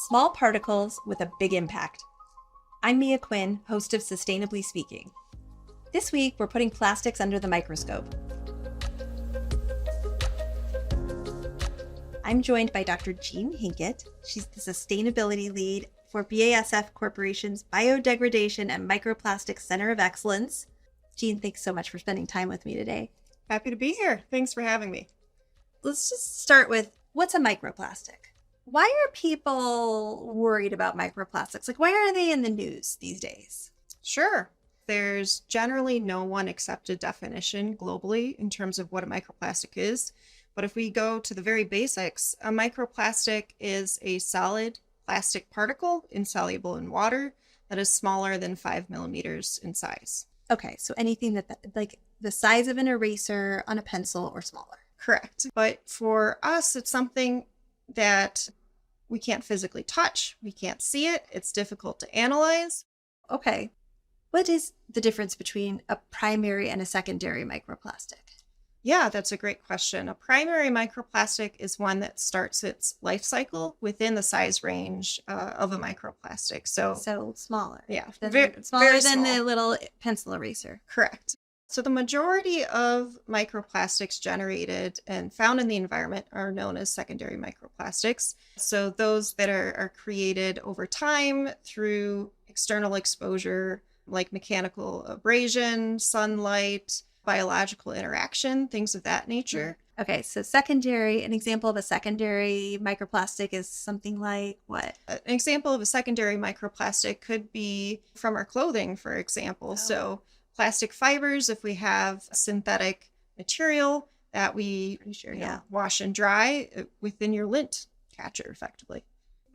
Small particles with a big impact. I'm Mia Quinn, host of Sustainably Speaking. This week, we're putting plastics under the microscope. I'm joined by Dr. Jeanne Hankett. She's the sustainability lead for BASF Corporation's Biodegradation and Microplastics Center of Excellence. Jeanne, thanks so much for spending time with me today. Happy to be here. Thanks for having me. Let's just start with, what's a microplastic? Why are people worried about microplastics? Like, why are they in the news these days? Sure. There's generally no one accepted definition globally in terms of what a microplastic is. But if we go to the very basics, a microplastic is a solid plastic particle insoluble in water that is smaller than 5 millimeters in size. Okay, so anything that like the size of an eraser on a pencil or smaller. Correct. But for us, it's something that we can't physically touch. We can't see it. It's difficult to analyze. Okay. What is the difference between a primary and a secondary microplastic? Yeah, that's a great question. A primary microplastic is one that starts its life cycle within the size range of a microplastic. So smaller. Yeah, smaller than the little pencil eraser. Correct. So the majority of microplastics generated and found in the environment are known as secondary microplastics. So those that are created over time through external exposure, like mechanical abrasion, sunlight, biological interaction, things of that nature. Okay, so secondary, an example of a secondary microplastic is something like what? An example of a secondary microplastic could be from our clothing, for example. Oh. So plastic fibers, if we have synthetic material that we wash and dry within your lint catcher effectively.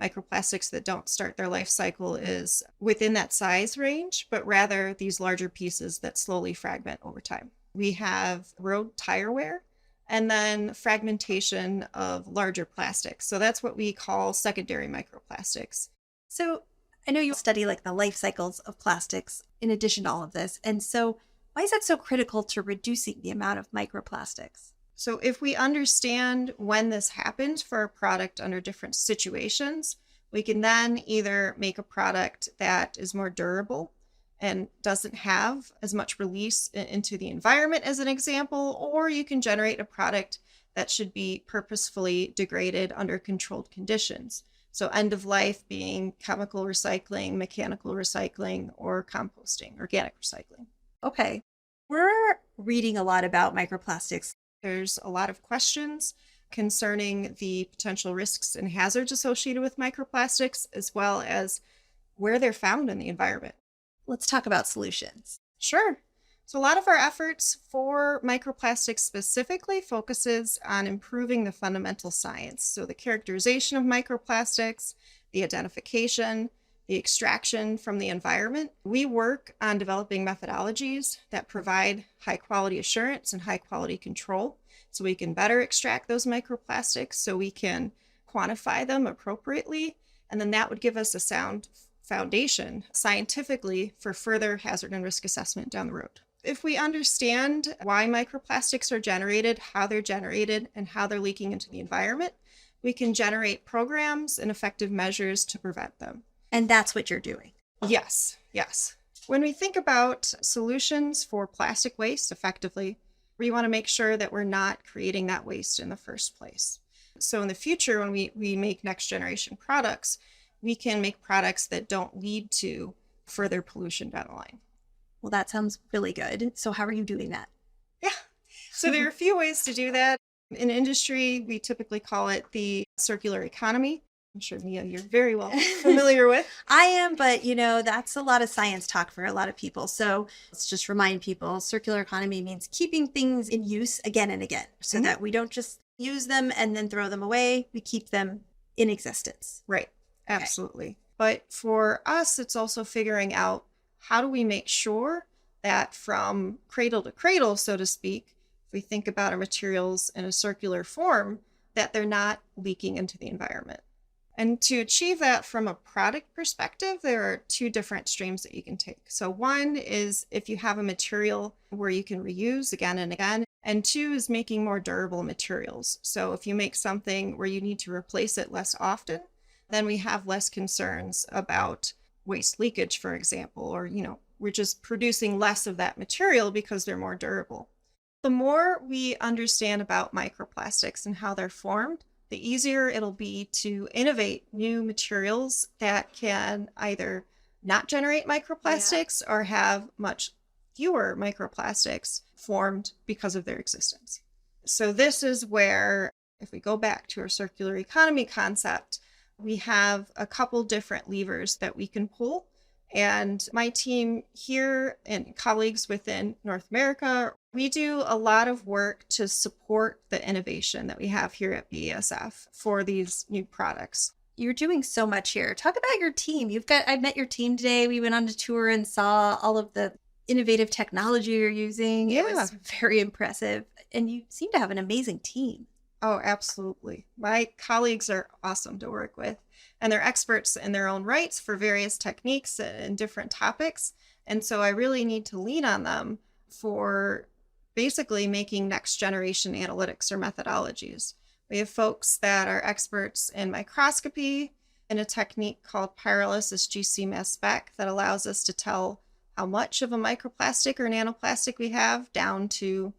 Microplastics that don't start their life cycle is within that size range, but rather these larger pieces that slowly fragment over time. We have road tire wear and then fragmentation of larger plastics. So that's what we call secondary microplastics. So I know you study like the life cycles of plastics in addition to all of this. And so why is that so critical to reducing the amount of microplastics? So if we understand when this happens for a product under different situations, we can then either make a product that is more durable and doesn't have as much release into the environment as an example, or you can generate a product that should be purposefully degraded under controlled conditions. So end of life being chemical recycling, mechanical recycling, or composting, organic recycling. Okay. We're reading a lot about microplastics. There's a lot of questions concerning the potential risks and hazards associated with microplastics, as well as where they're found in the environment. Let's talk about solutions. Sure. So a lot of our efforts for microplastics specifically focuses on improving the fundamental science. So the characterization of microplastics, the identification, the extraction from the environment. We work on developing methodologies that provide high quality assurance and high quality control so we can better extract those microplastics, so we can quantify them appropriately. And then that would give us a sound foundation scientifically for further hazard and risk assessment down the road. If we understand why microplastics are generated, how they're generated, and how they're leaking into the environment, we can generate programs and effective measures to prevent them. And that's what you're doing. Yes. When we think about solutions for plastic waste effectively, we want to make sure that we're not creating that waste in the first place. So in the future, when we make next generation products, we can make products that don't lead to further pollution down the line. Well, that sounds really good. So how are you doing that? Yeah. So there are a few ways to do that. In industry, we typically call it the circular economy. I'm sure, Mia, you're very well familiar with. I am, but that's a lot of science talk for a lot of people. So let's just remind people, circular economy means keeping things in use again and again so that we don't just use them and then throw them away. We keep them in existence. Right. Absolutely. Okay. But for us, it's also figuring out how do we make sure that from cradle to cradle, so to speak, if we think about our materials in a circular form, that they're not leaking into the environment. And to achieve that from a product perspective, there are two different streams that you can take. So one is if you have a material where you can reuse again and again, and two is making more durable materials. So if you make something where you need to replace it less often, then we have less concerns about waste leakage, for example, or, we're just producing less of that material because they're more durable. The more we understand about microplastics and how they're formed, the easier it'll be to innovate new materials that can either not generate microplastics or have much fewer microplastics formed because of their existence. So this is where, if we go back to our circular economy concept, we have a couple different levers that we can pull. And my team here and colleagues within North America, we do a lot of work to support the innovation that we have here at BASF for these new products. You're doing so much here. Talk about your team. I met your team today. We went on a tour and saw all of the innovative technology you're using. Yeah. It was very impressive. And you seem to have an amazing team. Oh, absolutely. My colleagues are awesome to work with, and they're experts in their own rights for various techniques and different topics. And so I really need to lean on them for basically making next generation analytics or methodologies. We have folks that are experts in microscopy in a technique called pyrolysis GC mass spec that allows us to tell how much of a microplastic or nanoplastic we have down to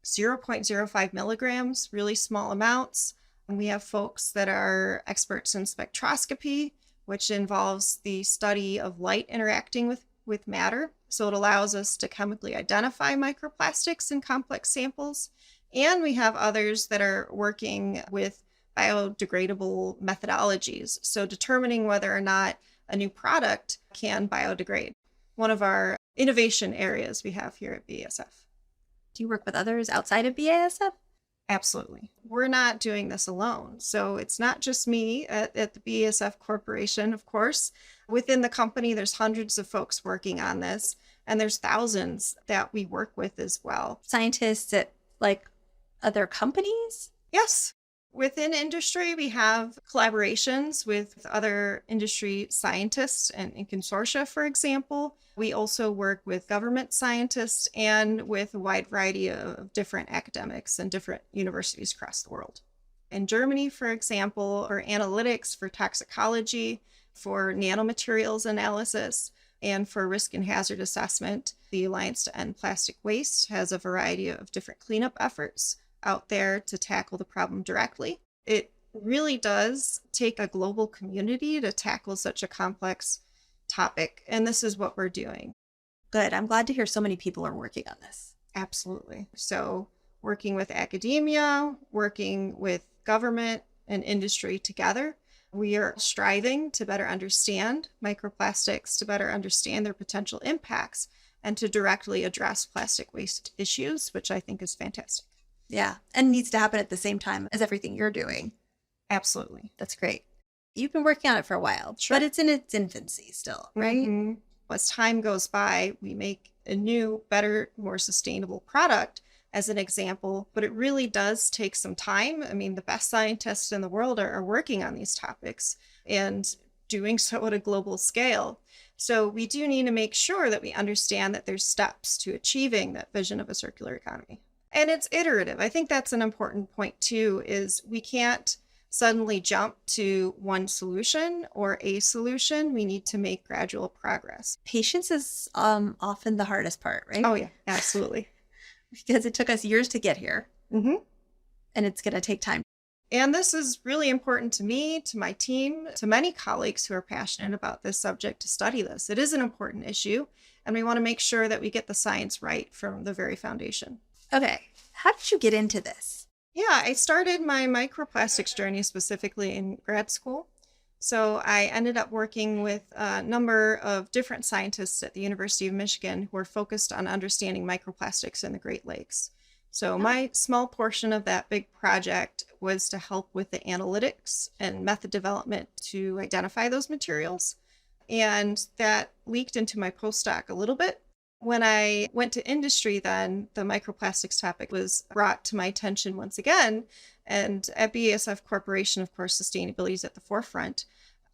0.05 milligrams, really small amounts. And we have folks that are experts in spectroscopy, which involves the study of light interacting with matter. So it allows us to chemically identify microplastics in complex samples. And we have others that are working with biodegradable methodologies. So determining whether or not a new product can biodegrade. One of our innovation areas we have here at BASF. Do you work with others outside of BASF? Absolutely. We're not doing this alone. So it's not just me at the BASF Corporation, of course. Within the company, there's hundreds of folks working on this, and there's thousands that we work with as well. Scientists at other companies? Yes. Within industry, we have collaborations with other industry scientists and consortia, for example. We also work with government scientists and with a wide variety of different academics and different universities across the world. In Germany, for example, for analytics, for toxicology, for nanomaterials analysis, and for risk and hazard assessment, the Alliance to End Plastic Waste has a variety of different cleanup efforts out there to tackle the problem directly. It really does take a global community to tackle such a complex topic, and this is what we're doing. Good. I'm glad to hear so many people are working on this. Absolutely. So working with academia, working with government and industry together, we are striving to better understand microplastics, to better understand their potential impacts, and to directly address plastic waste issues, which I think is fantastic. Yeah, and needs to happen at the same time as everything you're doing. Absolutely. That's great. You've been working on it for a while, Sure. but it's in its infancy still, right? Mm-hmm. As time goes by, we make a new, better, more sustainable product as an example, but it really does take some time. I mean, the best scientists in the world are working on these topics and doing so at a global scale. So we do need to make sure that we understand that there's steps to achieving that vision of a circular economy. And it's iterative. I think that's an important point too, is we can't suddenly jump to one solution or a solution. We need to make gradual progress. Patience is often the hardest part, right? Oh yeah, absolutely. Because it took us years to get here. Mm-hmm. And it's going to take time. And this is really important to me, to my team, to many colleagues who are passionate about this subject to study this. It is an important issue, and we want to make sure that we get the science right from the very foundation. Okay. How did you get into this? Yeah, I started my microplastics journey specifically in grad school. So I ended up working with a number of different scientists at the University of Michigan who are focused on understanding microplastics in the Great Lakes. So my small portion of that big project was to help with the analytics and method development to identify those materials. And that leaked into my postdoc a little bit. When I went to industry, then the microplastics topic was brought to my attention once again. And at BASF Corporation, of course, sustainability is at the forefront.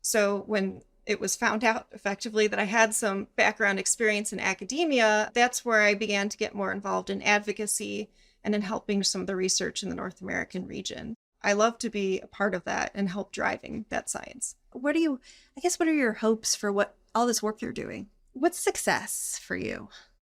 So when it was found out effectively that I had some background experience in academia, that's where I began to get more involved in advocacy and in helping some of the research in the North American region. I love to be a part of that and help driving that science. what are your hopes for what all this work you're doing? What's success for you?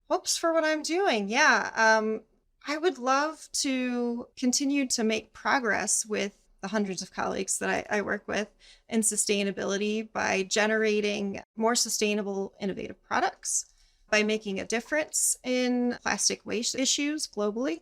Hopes for what I'm doing. Yeah. I would love to continue to make progress with the hundreds of colleagues that I work with in sustainability by generating more sustainable, innovative products, by making a difference in plastic waste issues globally,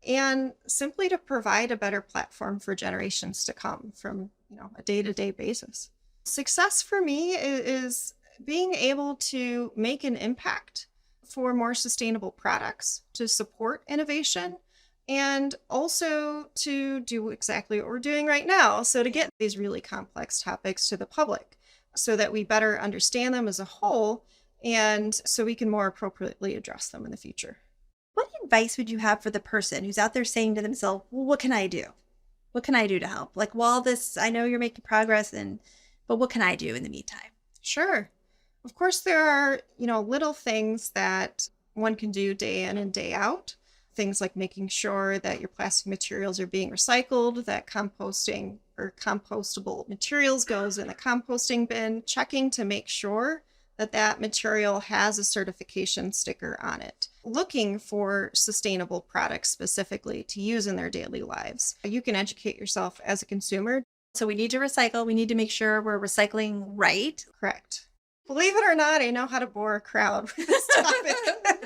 and simply to provide a better platform for generations to come from, a day-to-day basis. Success for me is being able to make an impact for more sustainable products, to support innovation, and also to do exactly what we're doing right now. So to get these really complex topics to the public so that we better understand them as a whole, and so we can more appropriately address them in the future. What advice would you have for the person who's out there saying to themselves, well, what can I do? What can I do to help? Like, while this, I know you're making progress, but what can I do in the meantime? Sure. Of course, there are, little things that one can do day in and day out. Things like making sure that your plastic materials are being recycled, that composting or compostable materials goes in the composting bin, checking to make sure that that material has a certification sticker on it, looking for sustainable products specifically to use in their daily lives. You can educate yourself as a consumer. So we need to recycle. We need to make sure we're recycling right. Correct. Believe it or not, I know how to bore a crowd with this topic.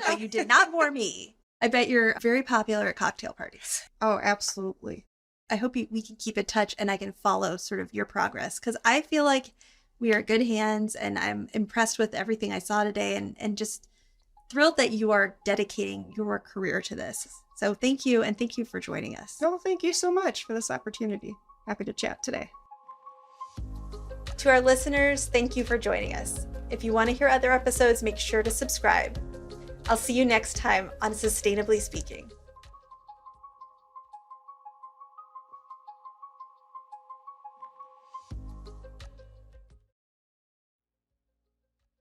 But you did not bore me. I bet you're very popular at cocktail parties. Oh, absolutely. I hope we can keep in touch and I can follow sort of your progress, because I feel like we are in good hands, and I'm impressed with everything I saw today, and just thrilled that you are dedicating your career to this. So thank you, and thank you for joining us. No, thank you so much for this opportunity. Happy to chat today. To our listeners, thank you for joining us. If you want to hear other episodes, make sure to subscribe. I'll see you next time on Sustainably Speaking.